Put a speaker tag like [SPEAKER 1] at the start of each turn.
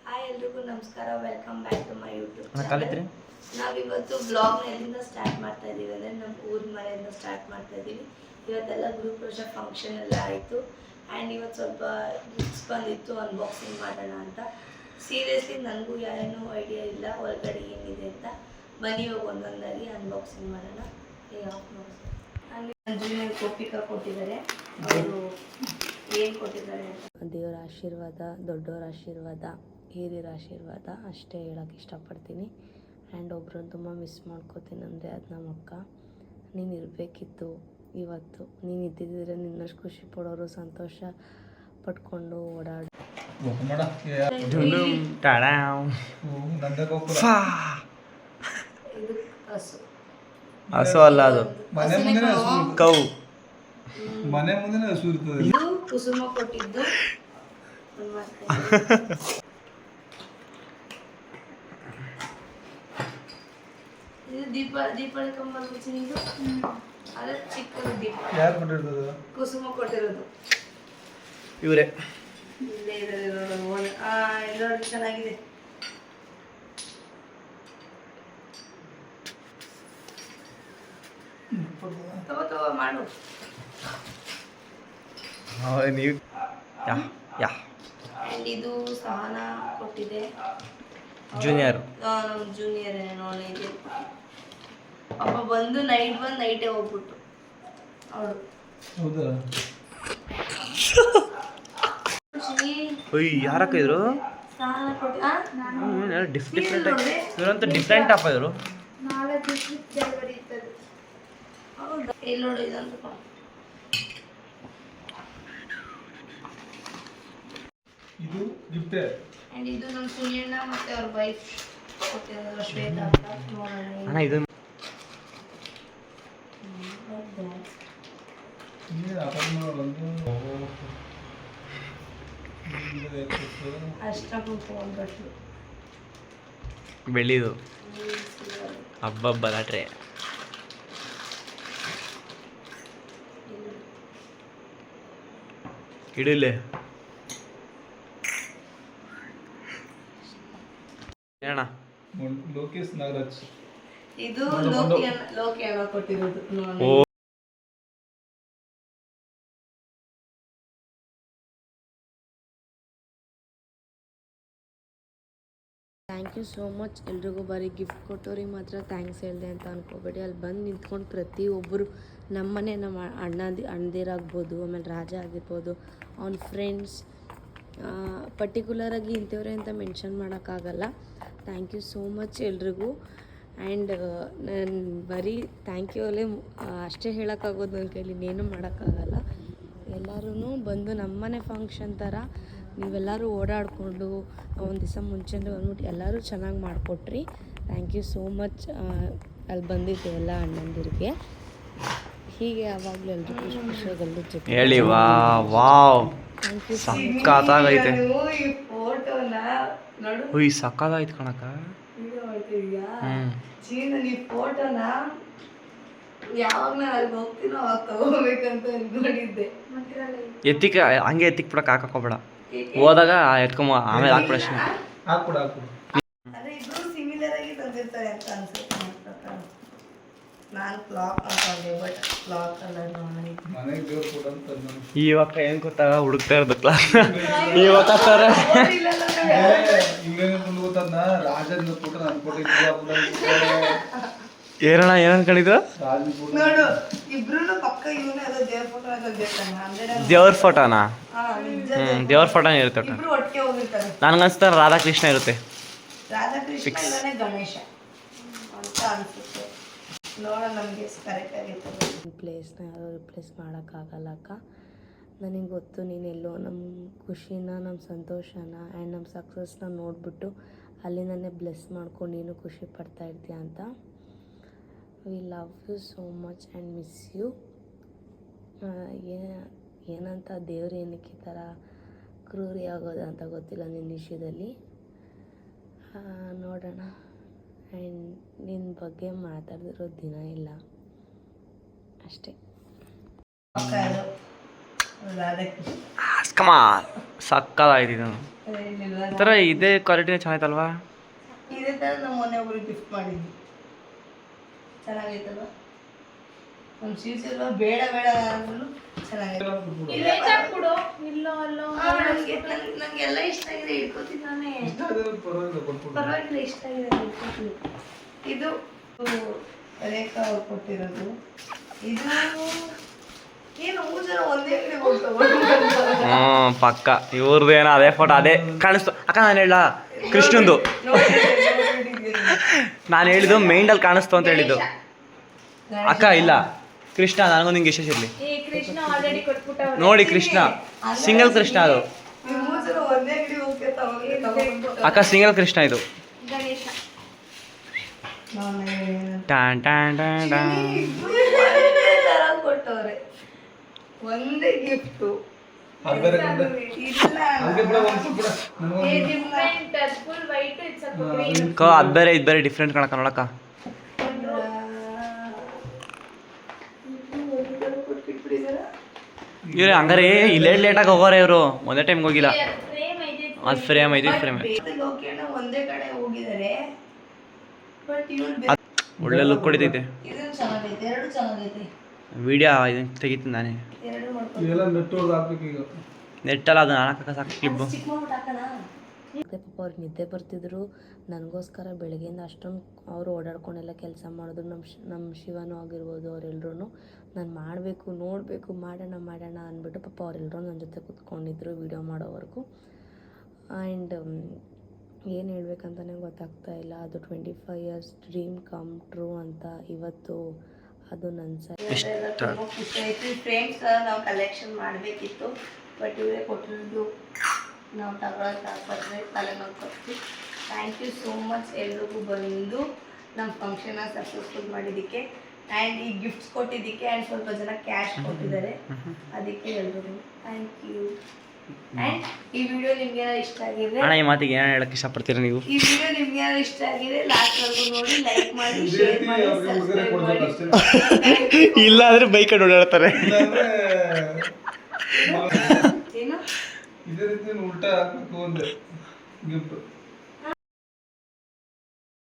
[SPEAKER 1] Hi ಎಲ್ರಿಗೂ ನಮಸ್ಕಾರ, welcome back to my YouTube channel. ನಾವಿವತ್ತು ಬ್ಲಾಗ್ನ ಎಲ್ಲಿಂದ ಸ್ಟಾರ್ಟ್ ಮಾಡ್ತಾ ಇದ್ದೀವಿ ಅಂದರೆ ನಮ್ಮ ಊರ ಮನೆಯಿಂದ ಸ್ಟಾರ್ಟ್ ಮಾಡ್ತಾ ಇದ್ದೀವಿ. ಇವತ್ತೆಲ್ಲ ಗೃಹಪ್ರವೇಶ ಫಂಕ್ಷನ್ ಎಲ್ಲ ಆಯಿತು ಆ್ಯಂಡ್ ಇವತ್ತು ಸ್ವಲ್ಪ ಗಿಫ್ಟ್ಸ್ ಬಂದಿತ್ತು, ಅನ್ಬಾಕ್ಸಿಂಗ್ ಮಾಡೋಣ ಅಂತ. ಸೀರಿಯಸ್ಲಿ ನನಗೂ ಯಾರೇನೂ ಐಡಿಯಾ ಇಲ್ಲ ಒಳಗಡೆ ಏನಿದೆ ಅಂತ. ಬನ್ನಿ ಇವಾಗ ಒಂದೊಂದಾಗಿ ಅನ್ಬಾಕ್ಸಿಂಗ್ ಮಾಡೋಣ. ಜೂನಿಯರ್ ಕೋಪಿಕಾ ಕೊಟ್ಟಿದ್ದಾರೆ, ಅವರು ಏನು ಕೊಟ್ಟಿದ್ದಾರೆ ಅಂತ. ದೇವರ ಆಶೀರ್ವಾದ, ದೊಡ್ಡವರ ಆಶೀರ್ವಾದ, ಹಿರಿಯರ ಆಶೀರ್ವಾದ ಅಷ್ಟೇ ಹೇಳೋಕ್ಕೆ ಇಷ್ಟಪಡ್ತೀನಿ. ಆ್ಯಂಡ್ ಒಬ್ರನ್ನ ತುಂಬ ಮಿಸ್ ಮಾಡ್ಕೋತೀನಿ ಅಂದರೆ ಅದು ನಮ್ಮ ಅಕ್ಕ. ನೀನು ಇರಬೇಕಿತ್ತು ಇವತ್ತು, ನೀನು ಇದ್ದಿದ್ದರೆ ನಿನ್ನಷ್ಟು ಖುಷಿ ಪಡೋರು, ಸಂತೋಷ ಪಟ್ಕೊಂಡು ಓಡಾಡು. ಇದು ಹಸು,
[SPEAKER 2] ಹಸು ಅಲ್ಲ, ಅದು ಕೌ.
[SPEAKER 3] ಮನೆ ಮುಂದೆ ಹಸು ಇರ್ತದೆ.
[SPEAKER 1] ಇದು ಕುಸುಮ ಕೊಟ್ಟಿದ್ದು. ಇದು ದೀಪಾವಳಿ ಕಂಬಲ್ ಇದು ಅದೇ ಚಿಕ್ಕದು ದೀಪ.
[SPEAKER 3] ಯಾರು ಕೊಟ್ಟಿರ್ತದ?
[SPEAKER 1] ಕುಸುಮ ಕೊಟ್ಟಿರೋದು
[SPEAKER 2] ಇವರೇ.
[SPEAKER 1] ಇಲ್ಲೇ ಇದೆ ನೋಡಿ, ಚೆನ್ನಾಗಿದೆ. ತಗೋ ಮಾಡು.
[SPEAKER 2] ನೀವು
[SPEAKER 1] ಆ್ಯಂಡ್ ಇದು ಸಹನ ಕೊಟ್ಟಿದೆ,
[SPEAKER 2] ಜೂನಿಯರ್.
[SPEAKER 1] ನಮ್ಮ ಜೂನಿಯರ್ ಇದೆ. ಪಾಪ ಬಂದು ನೈಟೇ ಹೋಗ್ಬಿಟ್ಟು ಅವಳು.
[SPEAKER 3] ಹೌದಾ?
[SPEAKER 2] ಯಾರಕ್ಕ ಇದ್ರು?
[SPEAKER 1] ಸಹನ ಕೊಟ್ಟಿ
[SPEAKER 2] ಡಿಫ್ರೆಂಟ್ ಇವರಂತ ಡಿಫ್ರೆಂಟ್ ಅಪ್ಪ ಇವರು.
[SPEAKER 1] ಹೌದಾ? ಇಲ್ಲಿ ನೋಡಿ, ಇದಂತ
[SPEAKER 3] ಇದು ಗಿಫ್ಟ್.
[SPEAKER 1] ಆ್ಯಂಡ್ ಇದು ನಮ್ಮ ಸುನಿಯಣ್ಣ ಮತ್ತೆ ಅವ್ರ ವೈಫ್ ಕೊಟ್ಟಿರೋದು, ಶ್ವೇತಾ ಅಂತ. ನೋಡೋಣ
[SPEAKER 2] ಇದು
[SPEAKER 1] ಅಷ್ಟಕ್ಕೂ ತೊಗೊಂಡ್ಬಿಟ್ರು.
[SPEAKER 2] ಬೆಳ್ಳಿದು ಹಬ್ಬ ಲಾಟ್ರಿ. ಇಡಿಲ್ಲ ಅಣ್ಣ.
[SPEAKER 3] ಲೋಕೇಶ್ ನಾಗರಾಜ್.
[SPEAKER 1] ಇದು ಲೋಕಿ ಅಣ್ಣ ಕೊಟ್ಟಿರೋದು.
[SPEAKER 2] ಓ,
[SPEAKER 1] ಥ್ಯಾಂಕ್ ಯು ಸೋ ಮಚ್. ಎಲ್ರಿಗೂ ಬರೀ ಗಿಫ್ಟ್ ಕೊಟ್ಟವ್ರಿಗೆ ಮಾತ್ರ ಥ್ಯಾಂಕ್ಸ್ ಹೇಳಿದೆ ಅಂತ ಅನ್ಕೋಬೇಡಿ. ಅಲ್ಲಿ ಬಂದು ನಿಂತ್ಕೊಂಡು ಪ್ರತಿಯೊಬ್ಬರು ನಮ್ಮನೆ, ನಮ್ಮ ಅಣ್ಣದಿರಾಗ್ಬೋದು, ಆಮೇಲೆ ರಾಜ ಆಗಿರ್ಬೋದು, ಅವ್ನ ಫ್ರೆಂಡ್ಸ್, ಪರ್ಟಿಕ್ಯುಲರಾಗಿ ಇಂಥವ್ರೆ ಅಂತ ಮೆನ್ಷನ್ ಮಾಡೋಕ್ಕಾಗಲ್ಲ. ಥ್ಯಾಂಕ್ ಯು ಸೋ ಮಚ್ ಎಲ್ರಿಗೂ. ಆ್ಯಂಡ್ ನಾನು ಬರೀ ಥ್ಯಾಂಕ್ ಯು ಅಲ್ಲೇ ಅಷ್ಟೇ ಹೇಳೋಕ್ಕಾಗೋದು, ನನ್ನ ಕೈಲಿ ಇನ್ನೇನು ಮಾಡೋಕ್ಕಾಗಲ್ಲ. ಎಲ್ಲರೂ ಬಂದು ನಮ್ಮನೆ ಫಂಕ್ಷನ್ ಥರ ನೀವೆಲ್ಲರೂ ಓಡಾಡಿಕೊಂಡು ಒಂದು ದಿವಸ ಮುಂಚೆನೇ ಬಂದ್ಬಿಟ್ಟು ಎಲ್ಲರೂ ಚೆನ್ನಾಗಿ ಮಾಡಿಕೊಟ್ರಿ. Thank you so much. ಅಲ್ಲಿ ಬಂದಿದ್ದು ಎಲ್ಲ ಅಣ್ಣಂದಿರಿಗೆ ಹೀಗೆ ಯಾವಾಗಲೂ ಎಲ್ರಿಗೂ ಖುಷಿಯಾಗಲ್ಲೂ ಜೊತೆ
[SPEAKER 2] ಹೇಳಿ. Wow,
[SPEAKER 1] thank you.
[SPEAKER 2] ಸಕ್ಕತ್ತಾಗೈತೆ.
[SPEAKER 1] ಈ ಫೋಟೋನ ನೋಡು,
[SPEAKER 2] ಹುಯ್ ಸಕ್ಕತ್ತಾಗೈತೆ ಕಣಕ್ಕ.
[SPEAKER 1] ಈ ಫೋಟೋನ ಯಾವಾಗ ನಾನು ಅಲ್ಲಿ ಹೋಗ್ತೀನೋ ಅವಾಗ ತಗೋಬೇಕಂತ ಅನ್ಕೊಂಡಿದ್ದೆ.
[SPEAKER 2] ಎತ್ತಿಕ ಹಂಗೆ ಎತ್ತಿಕ್ ಬಿಡಕ್ಕೆ ಹಾಕೋಬೇಡ, ಹೋದಾಗ ಎತ್ಕೊಂಬ ಆಮೇಲೆ ಹಾಕ್ಬಿಡ.
[SPEAKER 3] ಹಾಕ್ಬಿಡು.
[SPEAKER 1] ಅದೇ ಇಬ್ರು ಸಿಮಿಲರ್ ಆಗಿ ತಂದಿರ್ತಾರೆ ಅಂತ ಅನ್ಸುತ್ತೆ. ನಾನು ಕ್ಲಾಕ್ ಅನ್ಕೊಂಡೆ, ಬಟ್ ಕ್ಲಾಕ್ ಅಲ್ಲ.
[SPEAKER 3] ಮನೆಗೆ ದೇವ್ರ ಫೋಟೋ ಅಂತ ತಂದ.
[SPEAKER 2] ಇವಾಗ ಏನು ಗೊತ್ತಾಗ ಹುಡುಕ್ತಾ ಇರೋದು ಕ್ಲಾಸ್. ಇವಾಗ ಸರ್
[SPEAKER 3] ಇವ್ರೇನು ಬಂದು ಗೊತ್ತದ, ರಾಜನ ಫೋಟೋ ನನ್ನ ಫೋಟೋ
[SPEAKER 2] ಏನಣ್ಣ ಏನು ಅನ್ಕೊಂಡಿದ್ದು?
[SPEAKER 3] ರಾಜನ ಫೋಟೋ
[SPEAKER 1] ನೋಡು, ಇಬ್ರು ಪಕ್ಕ ಇವನೇ ಅದ ದೇವ್ರ ಫೋಟೋ ತಂದಿರ್ತಾನೆ.
[SPEAKER 2] ದೇವ್ರ ಫೋಟೋನಾ?
[SPEAKER 1] ನಿಜ
[SPEAKER 2] ದೇವ್ರ ಫೋಟೋನೇ ಇರುತ್ತೆ.
[SPEAKER 1] ಇಬ್ರು ಒಟ್ಟಿಗೆ ಹೋಗಿರ್ತಾರೆ.
[SPEAKER 2] ನನಗನ್ಸ್ತಾರೆ ರಾಧಾಕೃಷ್ಣ ಇರುತ್ತೆ.
[SPEAKER 1] ರಾಧಾಕೃಷ್ಣ ಇಲ್ಲನೇ ಗಣೇಶ ಅಂತ ಅನ್ಸುತ್ತೆ. ನೋಡೋಣ, ನಮಗೆ ಕರೆಕ್ಟ್ ಆಗಿರ್ತದೆ. ಪ್ಲೇಸ್ನ ಯಾರು ರಿಪ್ಲೇಸ್ ಮಾಡೋಕ್ಕಾಗಲ್ಲ ಅಕ್ಕ. ನನಗೆ ಗೊತ್ತು ನೀನೆಲ್ಲೋ ನಮ್ಮ ಖುಷಿನ, ನಮ್ಮ ಸಂತೋಷನ ಆ್ಯಂಡ್ ನಮ್ಮ ಸಕ್ಸಸ್ನ ನೋಡಿಬಿಟ್ಟು ಅಲ್ಲಿ ನನ್ನೇ ಬ್ಲೆಸ್ ಮಾಡ್ಕೊಂಡು ನೀನು ಖುಷಿ ಪಡ್ತಾ ಇರ್ತೀಯ ಅಂತ. We love you so much and miss you. ಏನಂತ ದೇವ್ರು ಏನಕ್ಕೆ ಈ ಥರ ಕ್ರೂರಿ ಆಗೋದು ಅಂತ ಗೊತ್ತಿಲ್ಲ ನಿನ್ನ ವಿಷಯದಲ್ಲಿ. ನೋಡೋಣ. ಆ್ಯಂಡ್ ನಿನ್ನ ಬಗ್ಗೆ ಮಾತಾಡಿರೋ ದಿನ ಇಲ್ಲ ಅಷ್ಟೇ.
[SPEAKER 2] ಕಮಾನ್ ಸಕ್ಕದಾಗಿದೆ ಇದು
[SPEAKER 1] ಏನಿಲ್ವಾ
[SPEAKER 2] ಈ ಥರ ಇದೇ ಕ್ವಾಲಿಟಿನೇ ಚೆನ್ನಾಯ್ತಲ್ವಾ
[SPEAKER 1] ಇದೇ ಥರ ನಮ್ಮ ಮೊನ್ನೆ ಒಬ್ರಿಗೆ ಗಿಫ್ಟ್ ಮಾಡಿದ್ವಿ ಚೆನ್ನಾಗೈತಲ್ವಾ ನಮ್ಮ ಶಿವಸೆಲ್ವ ಬೇಡ ಬೇಡ ಅಂದ್ರೂ ಚೆನ್ನಾಗೈತೆ ನಂಗೆಲ್ಲ ಇಷ್ಟ ಆಗಿದೆ ಇಟ್ಕೋತೀನಿ ನಾನೇ ಪರವಾಗಿಲ್ಲ ಇಷ್ಟ ಆಗಿದೆ ಇಟ್ಕೋತೀನಿ ಇದು ರೇಖಾ ಅವ್ರು ಕೊಟ್ಟಿರೋದು ಇದು ಏನು ಮೂರು ಒಂದೇ ಕಡೆ ಹೋಗ್ತಾವ
[SPEAKER 2] ಪಕ್ಕ ಇವ್ರದ್ದು ಏನೋ ಅದೇ ಫೋಟೋ ಅದೇ ಕಾಣಿಸ್ತು ಅಕ್ಕ ನಾನು ಹೇಳ ಕೃಷ್ಣಂದು ನಾನು ಹೇಳಿದ್ದು ಮೈಂಡಲ್ಲಿ ಕಾಣಿಸ್ತು ಅಂತ ಹೇಳಿದ್ದು ಅಕ್ಕ ಇಲ್ಲ ಕೃಷ್ಣ ನನಗೂ ನಿಂಗೆ ಎಷ್ಟು ಇರಲಿ ನೋಡಿ ಕೃಷ್ಣ ಸಿಂಗಲ್ ಕೃಷ್ಣ ಅದು
[SPEAKER 1] ಒಂದೇ ಕಡೆ ಹೋಗ್ತಾವ
[SPEAKER 2] ಅಕ್ಕ ಸಿಂಗಲ್ ಕೃಷ್ಣ ಇದು ಟ್ಯಾನ್ ಟ್ಯಾನ್ ಟ್ಯಾನ್ ಟ್ಯಾನ್
[SPEAKER 1] ಕೊಟ್ಟವ್ರೆ ಒಂದೇ ಗಿಫ್ಟು
[SPEAKER 3] ಅದು ಬೇರೆ ಕೊಡು. ಹಂಗೆ ಬಿಡ ಒಂದು ಬಿಡ
[SPEAKER 2] ಅದು ಬೇರೆ ಇದು ಬೇರೆ ಡಿಫ್ರೆಂಟ್ ಕಣಕ್ಕ ನೋಡಕ್ಕ ಇವ್ರೆ ಹಂಗಾರೆ ಇಲ್ಲೇ ಲೇಟಾಗಿ ಹೋಗೋರೆ ಇವರು ಒಂದೇ ಟೈಮ್ಗೆ ಹೋಗಿಲ್ಲ ಅದು ಫ್ರೇಮ್ ಐದು ಫ್ರೇಮ್
[SPEAKER 1] ಒಂದೇ ಕಡೆ ಹೋಗಿದ್ದಾರೆ ಬಟ್ ಇವ್ರು
[SPEAKER 2] ಒಳ್ಳೆ ಲುಕ್ ಕೊಡಿತೈತೆ
[SPEAKER 1] ಇದನ್ನು ಚೆನ್ನಾಗೈತೆ ಎರಡು ಚೆನ್ನಾಗೈತೆ
[SPEAKER 2] ವಿಡಿಯೋ ಇದನ್ನ ತೆಗಿತೀನಿ ನಾನೇ
[SPEAKER 1] ಎರಡು ಮಾಡ್ಕೊಂಡು
[SPEAKER 3] ಇವೆಲ್ಲ ನೆಟ್ಟೋರ್ದು ಹಾಕ್ಬೇಕು ಈಗ
[SPEAKER 2] ನೆಟ್ಟಲ್ಲ ಅದು ನಾಲ್ಕು ಸಾಕು ಕ್ಲಿಪ್ಪು
[SPEAKER 1] ಚಿಕ್ಕ ಮಾಡ್ಬಿಟ್ಟು ಹಾಕೋಣ ಅದೇ ಪಾಪ ಅವ್ರಿಗೆ ನಿದ್ದೆ ಬರ್ತಿದ್ರು ನನಗೋಸ್ಕರ ಬೆಳಗ್ಗೆಯಿಂದ ಅಷ್ಟೊಂದು ಅವರು ಓಡಾಡ್ಕೊಂಡೆಲ್ಲ ಕೆಲಸ ಮಾಡಿದ್ರು ನಮ್ಮ ಶಿವನೂ ಆಗಿರ್ಬೋದು ಅವರೆಲ್ಲರೂ ನಾನು ಮಾಡಬೇಕು ನೋಡಬೇಕು ಮಾಡೋಣ ಅಂದ್ಬಿಟ್ಟು ಪಾಪ ಅವರೆಲ್ಲರೂ ನನ್ನ ಜೊತೆ ಕೂತ್ಕೊಂಡಿದ್ರು ವೀಡಿಯೋ ಮಾಡೋವರೆಗೂ ಆ್ಯಂಡ್ ಏನು ಹೇಳ್ಬೇಕಂತಲೇ ಗೊತ್ತಾಗ್ತಾ ಇಲ್ಲ ಅದು 25 ಇಯರ್ಸ್ ಡ್ರೀಮ್ ಕಮ್ ಟ್ರೂ ಅಂತ ಇವತ್ತು ಅದು ನನ್ನ ಸರಿ ತುಂಬ ಖುಷಿ ಆಯಿತು ಫ್ರೆಂಡ್ಸ್ ನಾವು ಕಲೆಕ್ಷನ್ ಮಾಡಬೇಕಿತ್ತು ಬಟ್ ಇವರೇ ಕೊಟ್ಟಿರೋದು ನಾವು ತಗೊಳಕ್ಕೆ ತಲೆನೋವು ಕೊಟ್ಟು ಥ್ಯಾಂಕ್ ಯು ಸೋ ಮಚ್ ಎಲ್ರಿಗೂ ಬಂದು ನಮ್ಮ ಫಂಕ್ಷನ್ನ ಸಕ್ಸಸ್ಫುಲ್ ಮಾಡಿದ್ದಕ್ಕೆ ಆ್ಯಂಡ್ ಈ ಗಿಫ್ಟ್ಸ್ ಕೊಟ್ಟಿದ್ದಕ್ಕೆ ಆ್ಯಂಡ್ ಸ್ವಲ್ಪ ಜನ ಕ್ಯಾಶ್ ಕೊಟ್ಟಿದ್ದಾರೆ ಅದಕ್ಕೆ ಎಲ್ರಿಗೂ ಥ್ಯಾಂಕ್ ಯು ಆ್ಯಂಡ್ ಈ ವಿಡಿಯೋ ನಿಮ್ಗೆ ಇಷ್ಟ ಆಗಿದೆ
[SPEAKER 2] ಅಣ್ಣ ಈ ಮಾತಿಗೆ ಏನು ಹೇಳಕ್ಕೆ ಇಷ್ಟಪಡ್ತೀರಾ ನೀವು
[SPEAKER 1] ಈ ವಿಡಿಯೋ ನಿಮ್ಗೆ ಇಷ್ಟ ಆಗಿದೆ ಲಾಸ್ಟ್ವರೆಗೂ ನೋಡಿ ಲೈಕ್ ಮಾಡಿ ಶೇರ್ ಮಾಡಿ ಸಬ್ಸ್ಕ್ರೈಬ್ ಮಾಡಿ
[SPEAKER 2] ಇಲ್ಲ ಅಂದ್ರೆ ಬೈಕ್ ಓಡಾಡ್ತಾರೆ
[SPEAKER 3] ಇಲ್ಲಾಂದ್ರೆ
[SPEAKER 1] ಏನು
[SPEAKER 3] ಇದೇ ರೀತಿ ಉಲ್ಟಾ ಹಾಕ್ಬೇಕು ಒಂದು ಗಿಫ್ಟ್